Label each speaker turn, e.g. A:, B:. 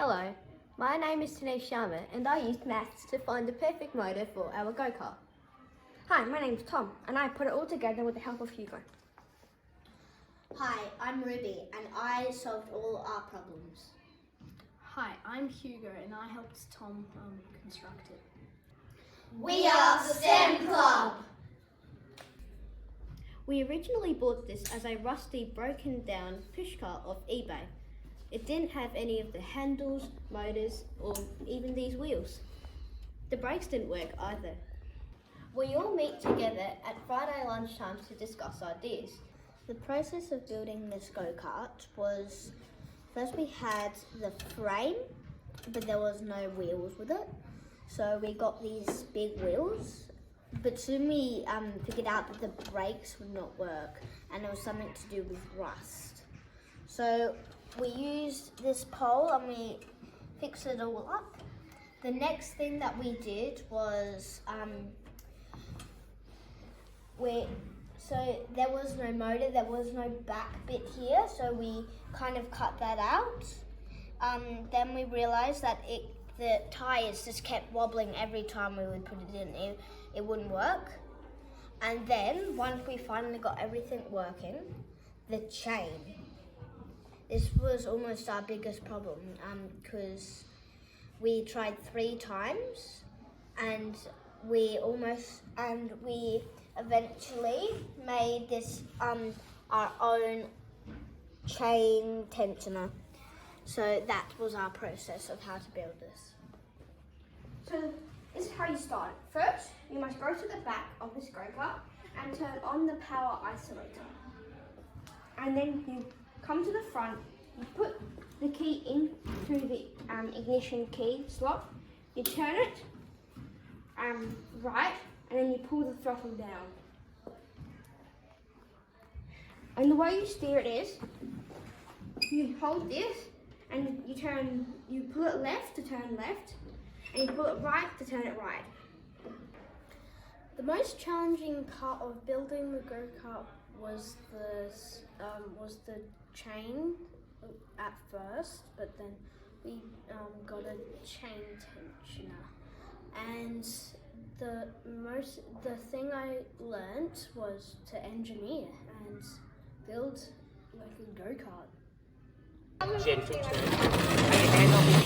A: Hello, my name is Tanisha Sharma and I used maths to find the perfect motor for our go-kart.
B: Hi, my name's Tom and I put it all together with the help of Hugo.
C: Hi, I'm Ruby and I solved all our problems.
D: Hi, I'm Hugo and I helped Tom construct it.
C: We are the STEM Club!
A: We originally bought this as a rusty, broken down pushcart off eBay. It didn't have any of the handles, motors, or even these wheels. The brakes didn't work either. We all meet together at Friday lunchtimes to discuss ideas.
C: The process of building this go-kart was, first we had the frame, but there was no wheels with it. So we got these big wheels, but soon we figured out that the brakes would not work and it was something to do with rust. So we used this pole and we fixed it all up. The next thing that we did was, so there was no motor, there was no back bit here, so we kind of cut that out. Then we realized that the tires just kept wobbling every time we would put it in. It wouldn't work. And then once we finally got everything working, the chain. This was almost our biggest problem because we tried 3 times and we eventually made this our own chain tensioner. So that was our process of how to build this.
B: So this is how you start. First, you must go to the back of this go-kart and turn on the power isolator. And then you come to the front, you put the key into the ignition key slot, you turn it right, and then you pull the throttle down. And the way you steer it is, you hold this and you pull it left to turn left, and you pull it right to turn it right.
D: The most challenging part of building the go-kart was the chain at first, but then we got a chain tensioner. And the thing I learnt was to engineer and build like a go-kart.
E: Gentle turn.